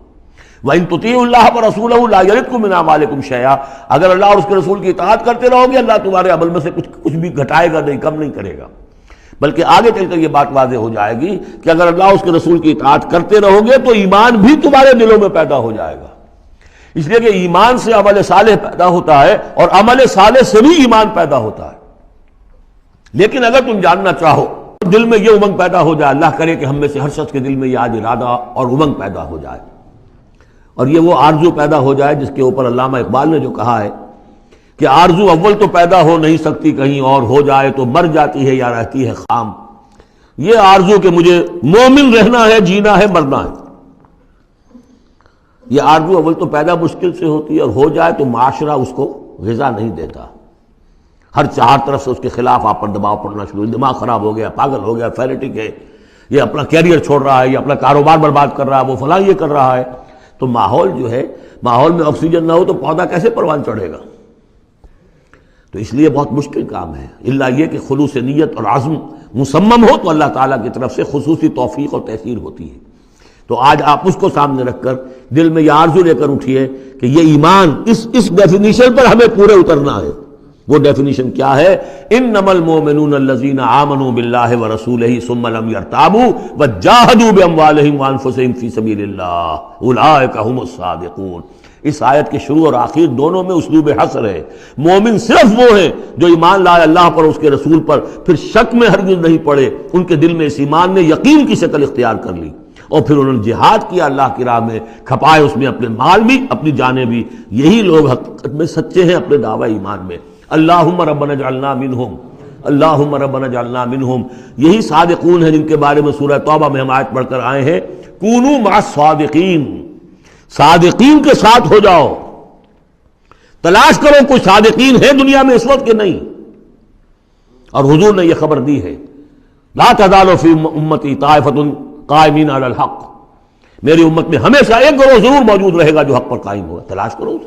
وَإِن تُطِيعُوا اللَّهَ وَرَسُولَهُ لَا يَلِدْكُم مِّنْ أَعْمَالِكُم شَيْئًا، اگر اللہ اور اس کے رسول کی اطاعت کرتے رہو گے اللہ تمہارے عمل میں سے کچھ بھی گھٹائے گا نہیں، کم نہیں کرے گا، بلکہ آگے چل کر یہ بات واضح ہو جائے گی کہ اگر اللہ اور اس کے رسول کی اطاعت کرتے رہو گے تو ایمان بھی تمہارے دلوں میں پیدا ہو جائے گا۔ اس لیے کہ ایمان سے عمل صالح پیدا ہوتا ہے اور عمل صالح سے بھی ایمان پیدا ہوتا ہے۔ لیکن اگر تم جاننا چاہو دل میں یہ امنگ پیدا ہو جائے، اللہ کرے کہ ہم میں سے ہر شخص کے دل میں یہ آج ارادہ اور امنگ پیدا ہو جائے، اور یہ وہ آرزو پیدا ہو جائے جس کے اوپر علامہ اقبال نے جو کہا ہے کہ آرزو اول تو پیدا ہو نہیں سکتی کہیں اور، ہو جائے تو مر جاتی ہے یا رہتی ہے خام۔ یہ آرزو کہ مجھے مومن رہنا ہے، جینا ہے، مرنا ہے، یہ آرزو اول تو پیدا مشکل سے ہوتی ہے، اور ہو جائے تو معاشرہ اس کو غذا نہیں دیتا، ہر چار طرف سے اس کے خلاف آپ پر دباؤ پڑنا شروع، دماغ خراب ہو گیا، پاگل ہو گیا، فینیٹک ہے، یہ اپنا کیریئر چھوڑ رہا ہے، یہ اپنا کاروبار برباد کر رہا ہے، وہ فلاں یہ کر رہا ہے۔ تو ماحول جو ہے، ماحول میں آکسیجن نہ ہو تو پودا کیسے پروان چڑھے گا؟ تو اس لیے بہت مشکل کام ہے، الا یہ کہ خلوص نیت اور عزم مصمم ہو تو اللہ تعالیٰ کی طرف سے خصوصی توفیق اور تحصیل ہوتی ہے۔ تو آج آپ اس کو سامنے رکھ کر دل میں یہ آرزو لے کر اٹھیے کہ یہ ایمان اس ڈیفینیشن پر ہمیں پورے اترنا ہے۔ وہ ڈیفینیشن کیا ہے؟ انما المؤمنون الذین آمنوا باللہ ورسولہ ثم لم یرتابوا وجاہدوا باموالہم وانفسہم فی سبیل اللہ اولئک ھم الصادقون۔ اس آیت کے شروع اور آخر دونوں میں اسلوب حصر ہے۔ مومن صرف وہ ہیں جو ایمان لائے اللہ پر، اس کے رسول پر، پھر شک میں ہرگز نہیں پڑے، ان کے دل میں اس ایمان نے یقین کی شکل اختیار کر لی، اور پھر انہوں نے جہاد کیا اللہ کی راہ میں، کھپائے اس میں اپنے مال بھی، اپنی جانیں بھی۔ یہی لوگ حقیقت میں سچے ہیں اپنے دعوی ایمان میں۔ اللہم ربنا اجعلنا منہم، اللہم ربنا اجعلنا منہم، یہی صادقون ہیں جن کے بارے میں سورہ توبہ میں ہم آیت پڑھ کر آئے ہیں، کونوا مع الصادقین، صادقین کے ساتھ ہو جاؤ۔ تلاش کرو کوئی صادقین ہے دنیا میں اس وقت کہ نہیں، اور حضور نے یہ خبر دی ہے، لا تزال فی امتی طائفۃ قائمین علی الحق، میری امت میں ہمیشہ ایک گروہ ضرور موجود رہے گا جو حق پر قائم ہوگا۔ تلاش کرو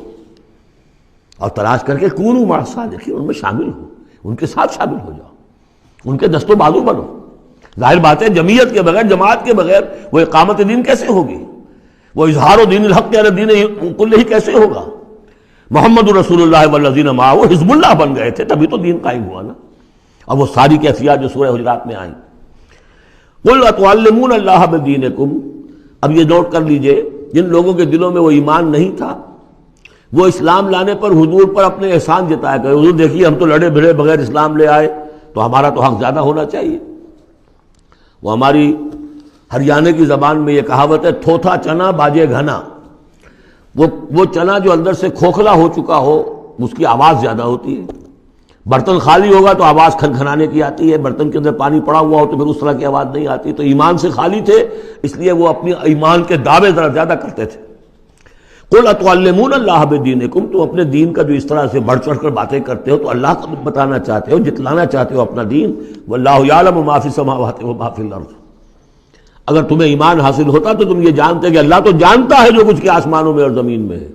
اور تلاش کر کے کونوا مع الصادقین، ان میں شامل ہو، ان کے ساتھ شامل ہو جاؤ، ان کے دست و بازو بنو۔ ظاہر بات ہے جمعیت کے بغیر، جماعت کے بغیر وہ اقامت دین کیسے ہوگی؟ وہ اظہار دین الحق علی دین کلہ کیسے ہوگا؟ محمد رسول اللہ والذین معہ حزب اللہ بن گئے تھے، تبھی تو دین قائم ہوا نا۔ اور وہ ساری کیفیات جو سورہ حجرات میں آئیں، قل اتعلمون اللہ بدینکم، اب یہ نوٹ کر لیجئے، جن لوگوں کے دلوں میں وہ ایمان نہیں تھا، وہ اسلام لانے پر حضور پر اپنے احسان جتایا کرے، حضور دیکھیے ہم تو لڑے بھڑے بغیر اسلام لے آئے، تو ہمارا تو حق زیادہ ہونا چاہیے۔ وہ ہماری ہریانے کی زبان میں یہ کہاوت ہے، تھوتھا چنا باجے گھنا، وہ چنا جو اندر سے کھوکھلا ہو چکا ہو اس کی آواز زیادہ ہوتی ہے، برتن خالی ہوگا تو آواز کھنکھنانے کی آتی ہے، برتن کے اندر پانی پڑا ہوا ہو تو پھر اس طرح کی آواز نہیں آتی۔ تو ایمان سے خالی تھے، اس لیے وہ اپنی ایمان کے دعوے ذرا زیادہ کرتے تھے۔ قل اتعلمون اللہ بدینکم، تم اپنے دین کا جو اس طرح سے بڑھ چڑھ کر باتیں کرتے ہو تو اللہ کا بتانا چاہتے ہو، جتلانا چاہتے ہو اپنا دین۔ واللہ یعلم ما فی السماوات وما فی الارض، اگر تمہیں ایمان حاصل ہوتا تو تم یہ جانتے کہ اللہ تو جانتا ہے جو کچھ کے آسمانوں میں اور زمین میں ہے۔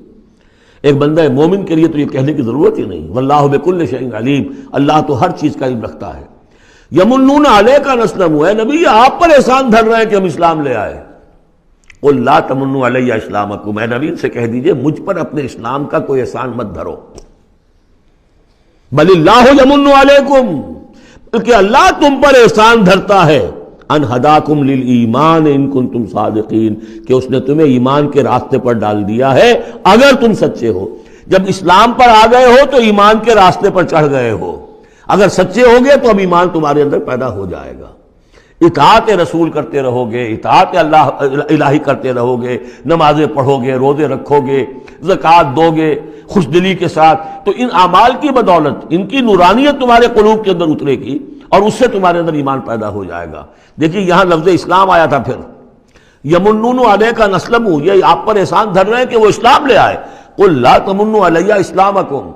ایک بندہ مومن کے لیے تو یہ کہنے کی ضرورت ہی نہیں، واللہ بکل شیء علیم، اللہ تو ہر چیز کا علم رکھتا ہے۔ یمنون علیک ان اسلموا، اے نبی آپ پر احسان دھر رہے ہیں کہ ہم اسلام لے آئے۔ قل لا تمنوا علی اسلامکم، اے نبی سے کہہ دیجئے مجھ پر اپنے اسلام کا کوئی احسان مت دھرو، بل اللہ یمن علیکم، بلکہ اللہ تم پر احسان دھرتا ہے، ان ہداکم للایمان ان کنتم صادقین، کہ اس نے تمہیں ایمان کے راستے پر ڈال دیا ہے اگر تم سچے ہو۔ جب اسلام پر آ گئے ہو تو ایمان کے راستے پر چڑھ گئے ہو، اگر سچے ہو گے تو اب ایمان تمہارے اندر پیدا ہو جائے گا۔ اطاعت رسول کرتے رہو گے، اطاعت اللہ الہی کرتے رہو گے، نمازیں پڑھو گے، روزے رکھو گے، زکوٰۃ دو گے خوش دلی کے ساتھ، تو ان اعمال کی بدولت ان کی نورانیت تمہارے قلوب کے اندر اترے گی اور اس سے تمہارے اندر ایمان پیدا ہو جائے گا۔ دیکھیے یہاں لفظ اسلام آیا تھا، پھر یمنون علیک ان اسلموا، یہ آپ پر احسان دھر رہے ہیں کہ وہ اسلام لے آئے. قل لا تمنوا علی اسلامکم،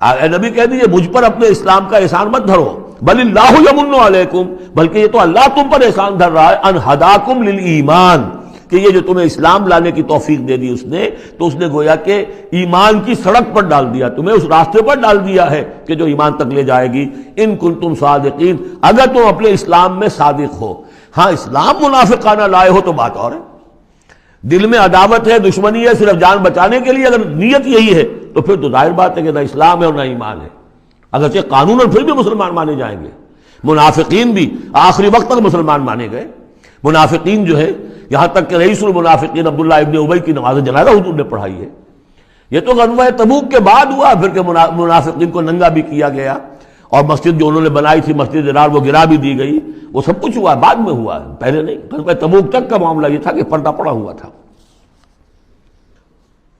اے نبی کہہ دیجیے مجھ پر اپنے اسلام کا احسان مت دھرو. بل اللہ یمن علیکم، بلکہ یہ تو اللہ تم پر احسان دھر رہا ہے. ان ہداکم للایمان، کہ یہ جو تمہیں اسلام لانے کی توفیق دے دی اس نے، تو اس نے گویا کہ ایمان کی سڑک پر ڈال دیا، تمہیں اس راستے پر ڈال دیا ہے کہ جو ایمان تک لے جائے گی. ان کنتم صادقین، اگر تم اپنے اسلام میں صادق ہو. ہاں اسلام منافقانہ لائے ہو تو بات اور ہے، دل میں عداوت ہے، دشمنی ہے صرف جان بچانے کے لیے، اگر نیت یہی ہے تو پھر تو ظاہر بات ہے کہ نہ اسلام ہے اور نہ ایمان ہے. اگرچہ قانون اور پھر بھی مسلمان مانے جائیں گے. منافقین بھی آخری وقت تک مسلمان مانے گئے. منافقین جو ہے یہاں تک کہ رئیس المنافقین عبداللہ ابن ابی کی نماز جنازہ حضور نے پڑھائی ہے. یہ تو غزوہ تبوک کے بعد ہوا، پھر کہ منافقین کو ننگا بھی کیا گیا، اور مسجد جو انہوں نے بنائی تھی مسجد ضرار وہ گرا بھی دی گئی. وہ سب کچھ ہوا بعد میں ہوا، پہلے نہیں. غزوہ تبوک تک کا معاملہ یہ تھا کہ پردہ پڑا ہوا تھا.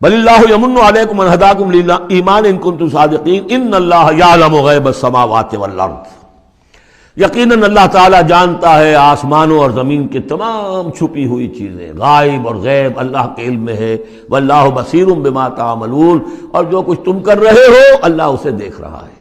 بل اللہ یمن علیکم ان ہداکم للایمان ان کنتم صادقین ان اللہ یعلم غیب السماوات والارض. یقیناً اللہ تعالیٰ جانتا ہے آسمانوں اور زمین کی تمام چھپی ہوئی چیزیں، غائب اور غیب اللہ کے علم میں ہے. واللہ بصیر بما تعملون، اور جو کچھ تم کر رہے ہو اللہ اسے دیکھ رہا ہے.